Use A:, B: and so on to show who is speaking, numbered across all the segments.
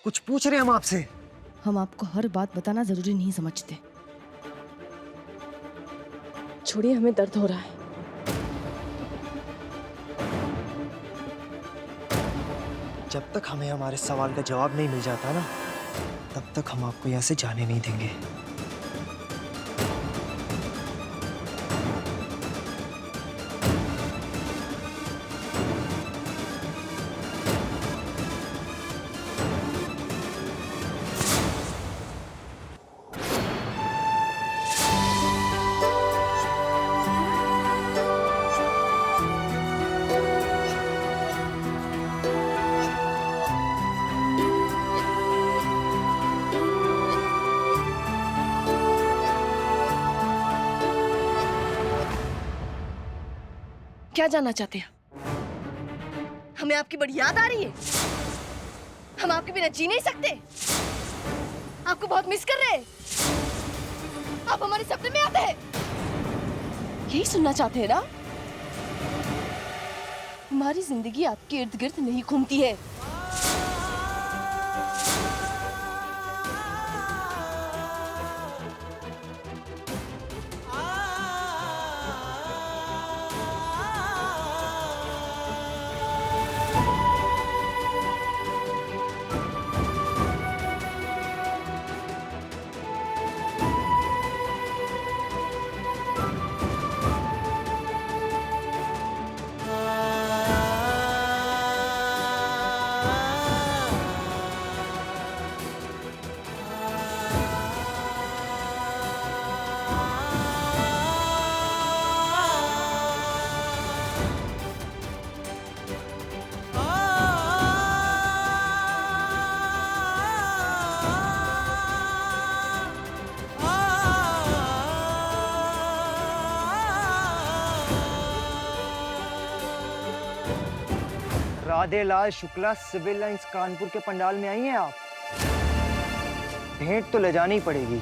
A: कुछ पूछ रहे हैं हम आपसे।
B: हम आपको हर बात बताना जरूरी नहीं समझते।
C: छोड़िए, हमें दर्द हो रहा है।
A: जब तक हमें हमारे सवाल का जवाब नहीं मिल जाता ना, तब तक हम आपको यहाँ से जाने नहीं देंगे।
C: क्या जानना चाहते हैं? हमें आपकी बड़ी याद आ रही है? हम आपके बिना जी नहीं सकते? आपको बहुत मिस कर रहे हैं? आप हमारे सपने में आते हैं? यही सुनना चाहते हैं ना? हमारी जिंदगी आपके इर्द गिर्द नहीं घूमती है।
A: राधे लाल शुक्ला सिविल लाइंस कानपुर के पंडाल में आई हैं आप? भेंट तो ले जानी ही पड़ेगी।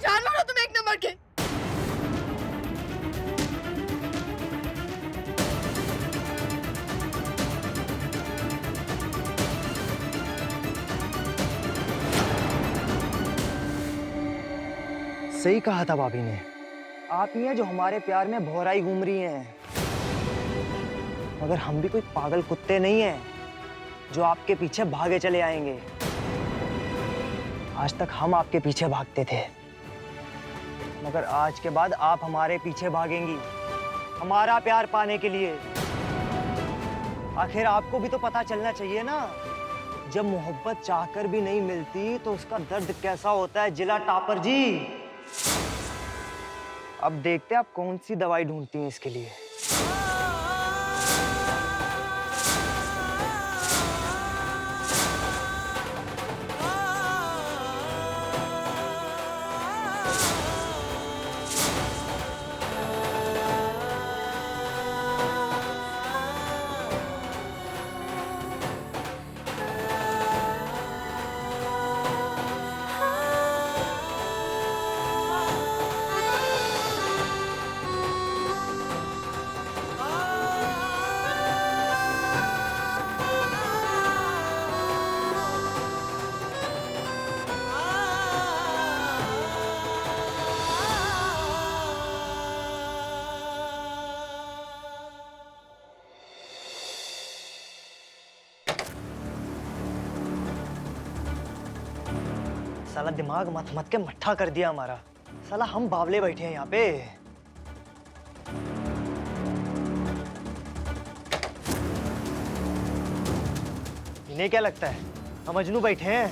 C: जानवर हो तुम एक नंबर के।
A: सही कहा था भाभी ने। आप ही हैं जो हमारे प्यार में भौराई घूम रही हैं। मगर हम भी कोई पागल कुत्ते नहीं हैं जो आपके पीछे भागे चले आएंगे। आज तक हम आपके पीछे भागते थे, मगर आज के बाद आप हमारे पीछे भागेंगी हमारा प्यार पाने के लिए। आखिर आपको भी तो पता चलना चाहिए ना, जब मोहब्बत चाहकर भी नहीं मिलती तो उसका दर्द कैसा होता है जिला टॉपर जी। अब देखते हैं आप कौन सी दवाई ढूंढती हैं इसके लिए। साला दिमाग मत मत के मट्ठा कर दिया हमारा। साला हम बावले बैठे हैं यहाँ पे। इन्हें क्या लगता है हम मजनू बैठे हैं?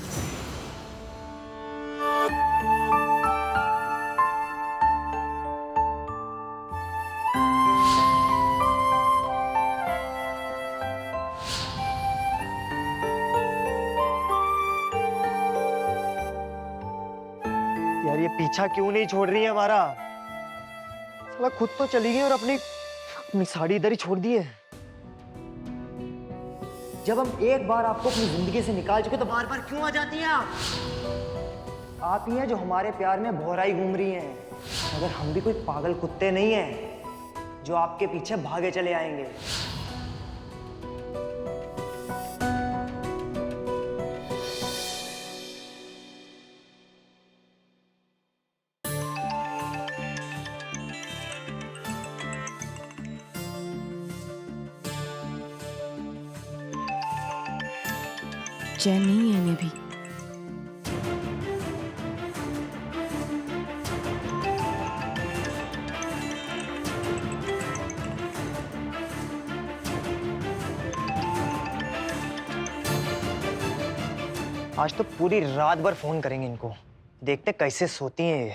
A: यार ये पीछा क्यों नहीं छोड़ रही है हमारा? साला खुद तो चली गई और अपनी साड़ी इधर ही छोड़ दी है। जब हम एक बार आपको अपनी जिंदगी से निकाल चुके तो बार बार क्यों आ जाती हैं आप? आप ही हैं जो हमारे प्यार में भौराई घूम रही हैं। मगर हम भी कोई पागल कुत्ते नहीं हैं जो आपके पीछे भागे चले आएंगे।
B: चैन नहीं है इन्हें भी।
A: आज तो पूरी रात भर फोन करेंगे इनको, देखते कैसे सोती हैं ये।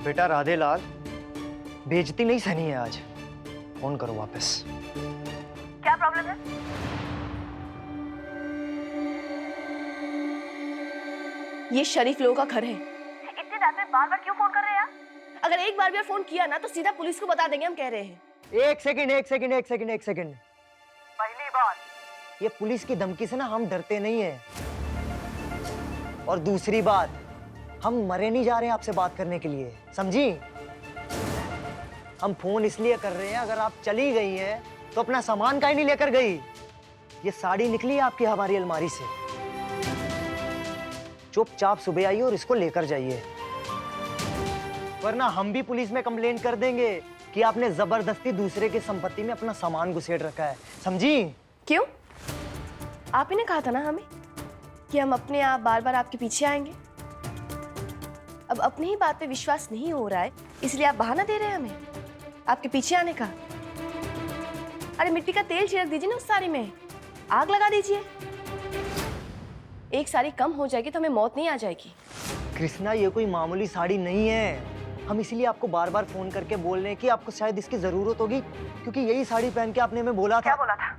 A: बेटा राधे लाल, बेइज्जती नहीं सहनी है आज। फोन करो वापस।
C: क्या प्रॉब्लम है? ये शरीफ लोगों का घर है। इतनी रात में बार बार क्यों फोन कर रहे हैं आप? अगर एक बार भी फोन किया ना तो सीधा पुलिस को बता देंगे हम कह रहे हैं।
A: एक सेकंड। पहली बात, ये पुलिस की धमकी से ना हम डरते नहीं हैं। और दूसरी बात, हम मरे नहीं जा रहे हैं आपसे बात करने के लिए, समझी? हम फोन इसलिए कर रहे हैं, अगर आप चली गई हैं तो अपना सामान काहे नहीं लेकर गई? ये साड़ी निकली है आपकी हमारी अलमारी से। चुपचाप सुबह आइए और इसको लेकर जाइए, वरना हम भी पुलिस में कंप्लेंट कर देंगे कि आपने जबरदस्ती दूसरे की संपत्ति में अपना सामान घुसेड़ रखा है, समझी?
C: क्यों? आप ही ने कहा था ना हमें कि हम अपने आप बार बार आपके पीछे आएंगे। अब अपनी ही बात पे विश्वास नहीं हो रहा है इसलिए आप बहाना दे रहे हैं हमें आपके पीछे आने का। अरे मिट्टी का तेल छिड़क दीजिए ना उस साड़ी में, आग लगा दीजिए। एक साड़ी कम हो जाएगी तो हमें मौत नहीं आ जाएगी।
A: कृष्णा, ये कोई मामूली साड़ी नहीं है। हम इसीलिए आपको बार बार फोन करके बोल रहे हैं कि आपको शायद इसकी जरूरत होगी, क्योंकि यही साड़ी पहन के आपने हमें बोला था।
C: क्या बोला था?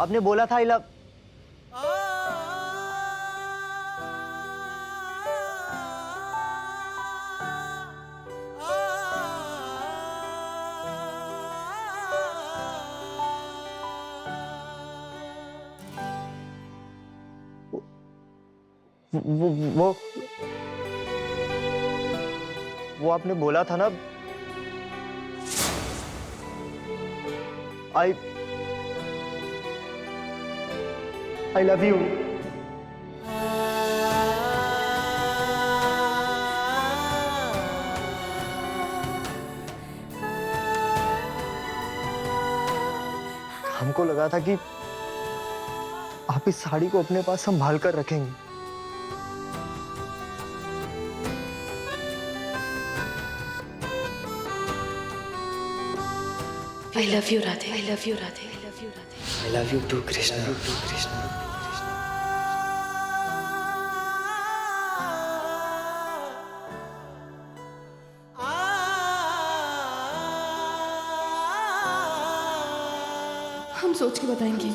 A: आपने बोला था आई लव। वो आपने बोला था ना, आई लव यू। हमको लगा था कि आप इस साड़ी को अपने पास संभाल कर रखेंगे।
C: I love you, Radhe. I love you, Radhe. I love you, Radhe.
A: I love you too, Krishna. I love you too, Krishna.
C: हम सोच के बताएंगे।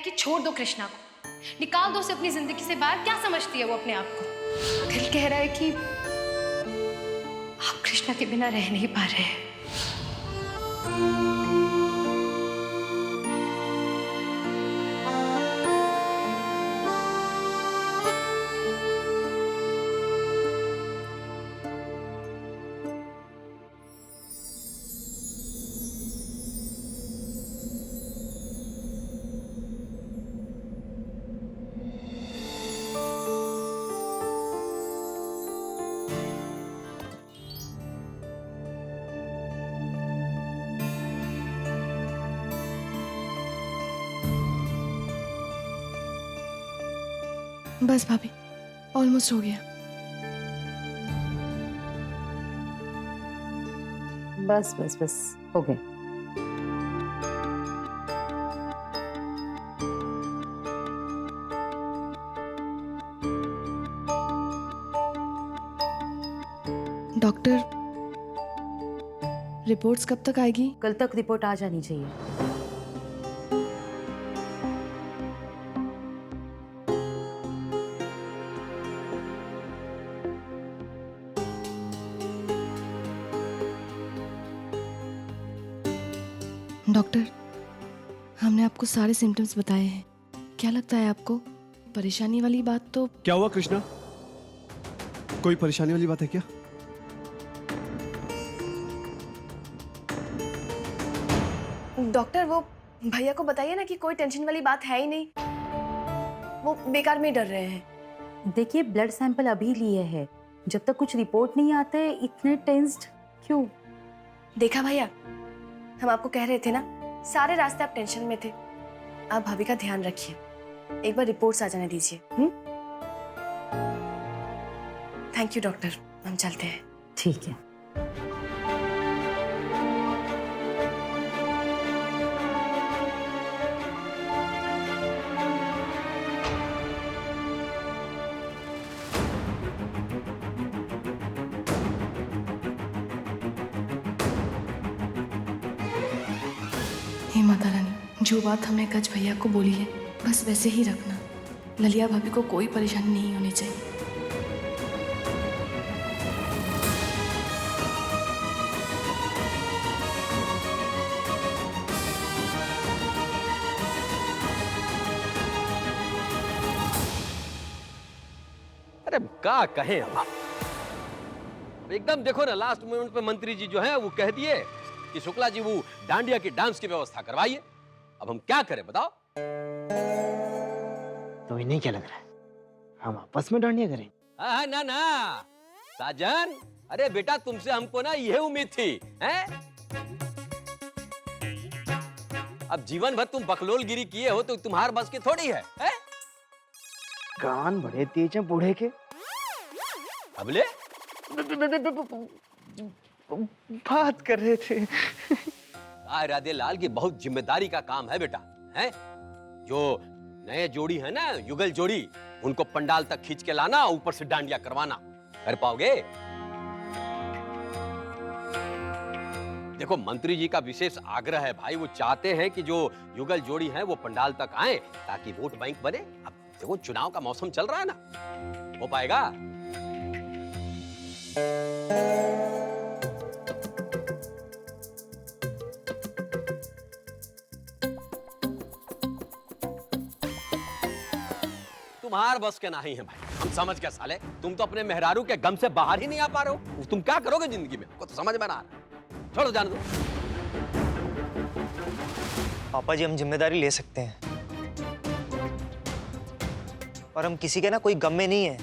D: कि छोड़ दो कृष्णा को, निकाल दो उसे अपनी जिंदगी से बाहर। क्या समझती है वो अपने आप को? दिल कह रहा है कि आप कृष्णा के बिना रह नहीं पा रहे हैं।
B: बस भाभी, ऑलमोस्ट हो गया।
E: बस बस बस हो गए।
B: डॉक्टर, रिपोर्ट्स कब तक आएगी?
E: कल तक रिपोर्ट आ जानी चाहिए।
B: डॉक्टर, हमने आपको सारे सिम्टम्स बताए हैं। क्या लगता है आपको? परेशानी वाली बात तो...
F: क्या हुआ कृष्णा? कोई परेशानी वाली बात है क्या?
C: डॉक्टर, वो भैया को बताइए ना कि कोई टेंशन वाली बात है ही नहीं। वो बेकार में डर रहे हैं।
E: देखिए, ब्लड सैंपल अभी लिए है, जब तक कुछ रिपोर्ट नहीं आता है इतने टेंस्ड क्यों?
C: देखा भैया, हम आपको कह रहे थे ना, सारे रास्ते आप टेंशन में थे। आप भाभी का ध्यान रखिए, एक बार रिपोर्ट्स आ जाने दीजिए। थैंक यू डॉक्टर, हम चलते हैं।
E: ठीक है।
B: हे माता रानी, जो बात हमने गज भैया को बोली है बस वैसे ही रखना। ललिया भाभी को कोई परेशानी नहीं होनी चाहिए।
G: अरे क्या कहें अब एकदम देखो ना, लास्ट मोमेंट पे मंत्री जी जो है वो कह दिए कि शुक्ला जी वो डांडिया की डांस की व्यवस्था करवाइए। अब हम क्या करें बताओ?
A: तो इन्हें क्या लग रहा है, हम आपस में डांडिया करें?
G: हाँ ना ना साजन, अरे बेटा तुमसे हमको ना यह उम्मीद थी, हैं? अब जीवन भर तुम बकलोलगिरी किए हो तो तुम्हार बस की थोड़ी है, हैं?
A: कान बड़े तेज हैं बूढ़े के।
G: अबले
A: बात कर रहे थे।
G: राधे लाल की बहुत जिम्मेदारी का काम है बेटा, हैं? जो नए जोड़ी है ना, युगल जोड़ी, उनको पंडाल तक खींच के लाना, ऊपर से डांडिया करवाना। कर पाओगे? देखो मंत्री जी का विशेष आग्रह है भाई, वो चाहते हैं कि जो युगल जोड़ी है वो पंडाल तक आए ताकि वोट बैंक बने। अब देखो चुनाव का मौसम चल रहा है ना, हो पाएगा? तुम्हार बस के नहीं है भाई, हम समझ गए साले। तुम तो अपने मेहरारू के गम से बाहर ही नहीं आ पा रहे हो। तुम क्या करोगे जिंदगी में, को तो समझ में ना आ रहा। छोड़ो, जाने दो।
A: पापा जी, हम जिम्मेदारी ले सकते हैं और हम किसी के ना कोई गम में नहीं है।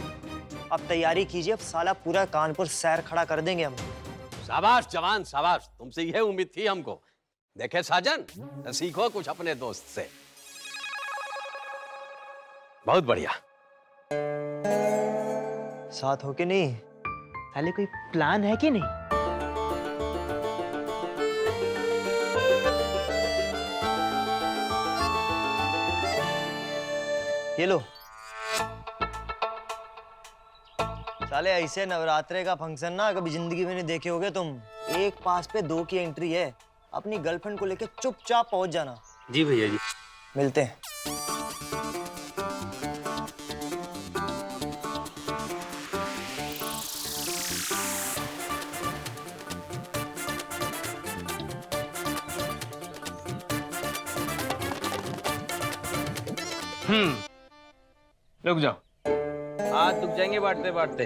A: अब तैयारी कीजिए, अब साला पूरा कानपुर सैर खड़ा कर देंगे हम।
G: शाबाश जवान शाबाश, तुमसे यह उम्मीद थी हमको। देखे साजन, सीखो कुछ अपने दोस्त से। बहुत बढ़िया।
A: साथ हो के नहीं, पहले कोई प्लान है कि नहीं? ये लो साले, ऐसे नवरात्रे का फंक्शन ना कभी जिंदगी में नहीं देखे होगे तुम। एक पास पे 2 की एंट्री है। अपनी गर्लफ्रेंड को लेके चुपचाप पहुंच जाना।
H: जी भैया जी।
A: मिलते हैं।
H: रुक जाओ, हाथ दुख जाएंगे बांटते बांटते।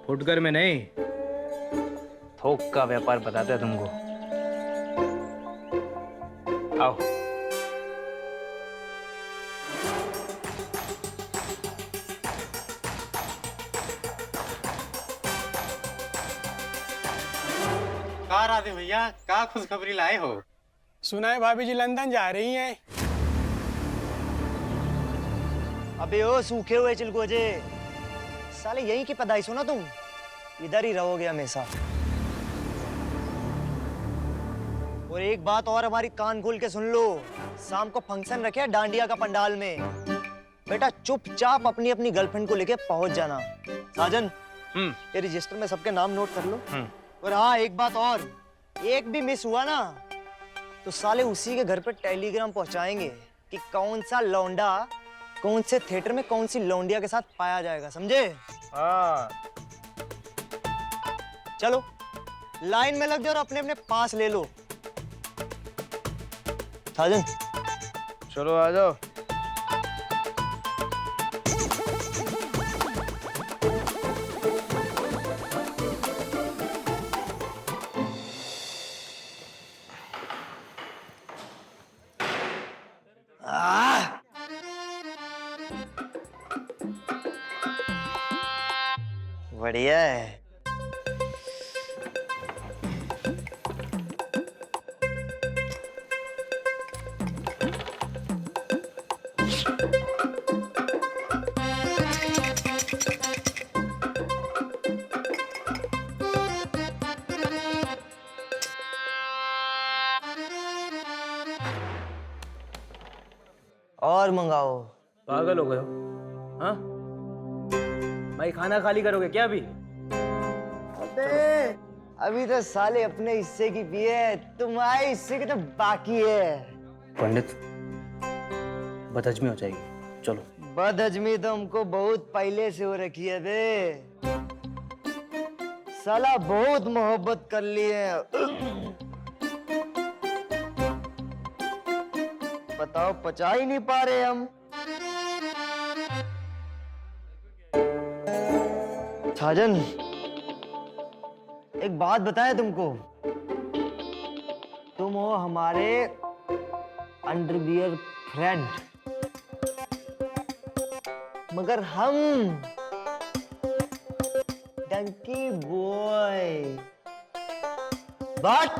H: फुटकर में नहीं, थोक का व्यापार बताते हैं तुमको। आओ।
I: कहाँ राधे भैया, कहाँ खुशखबरी लाए हो?
J: सुना है भाभी जी लंदन जा रही हैं।
A: अबे ओ सूखे हुए चिलगोजे, साले यहीं की पैदाइश हो ना तुम, इधर ही रहोगे हमेशा। और एक बात और हमारी कान खोल के सुन लो, शाम को फंक्शन रखे डांडिया का पंडाल में, बेटा चुपचाप अपनी अपनी गर्लफ्रेंड को लेके पहुंच जाना। साजन, ये रजिस्टर में सबके नाम नोट कर लो। और हाँ, एक बात और, एक भी मिस हुआ ना तो साले उसी के घर पे टेलीग्राम पहुंचाएंगे कि कौन सा लौंडा कौन से थिएटर में कौन सी लौंडिया के साथ पाया जाएगा, समझे?
H: हाँ।
A: चलो लाइन में लग जाओ और अपने अपने पास ले लो। साजन,
H: चलो आ जाओ।
A: बढ़िया है। और मंगाओ।
H: पागल हो गए हो? हाँ भाई, खाना खाली करोगे क्या अभी?
A: अबे अभी तो साले अपने हिस्से की पिए, तुम्हारे हिस्से की तो बाकी है।
H: पंडित, बदहजमी हो जाएगी, चलो।
A: बदहजमी तो हमको बहुत पहले से हो रखी है बे, साला बहुत मोहब्बत कर ली है। बताओ, पचा ही नहीं पा रहे हम। साजन, एक बात बताएं तुमको, तुम हो हमारे अंडरवियर फ्रेंड, मगर हम donkey boy, but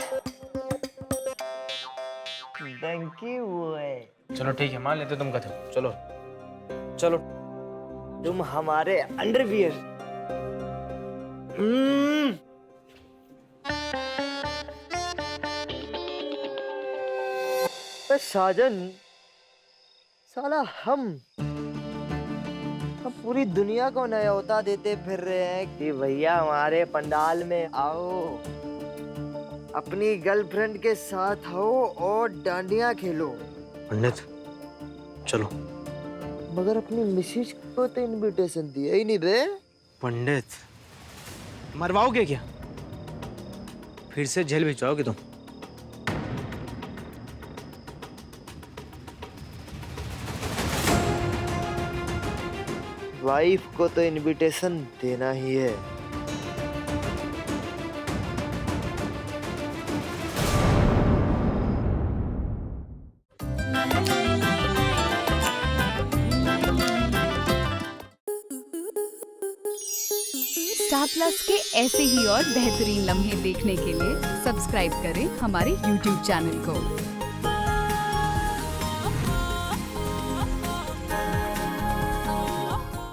A: donkey boy.
H: चलो ठीक है, मान लेते तुम कहते हो। चलो चलो।
A: तुम हमारे अंडरवियर। साजन, साला हम पूरी दुनिया को न्योता देते फिर रहे हैं कि भैया हमारे पंडाल में आओ, अपनी गर्लफ्रेंड के साथ आओ और डांडिया खेलो।
H: पंडित चलो।
A: मगर अपनी मिसेज को तो इनविटेशन दिया ही नहीं बे।
H: पंडित, मरवाओगे क्या? फिर से जेल भिजवाओगे तुम?
A: वाइफ को तो इनविटेशन देना ही है।
K: स्टार प्लस के ऐसे ही और बेहतरीन लम्हे देखने के लिए सब्सक्राइब करें हमारे YouTube चैनल को।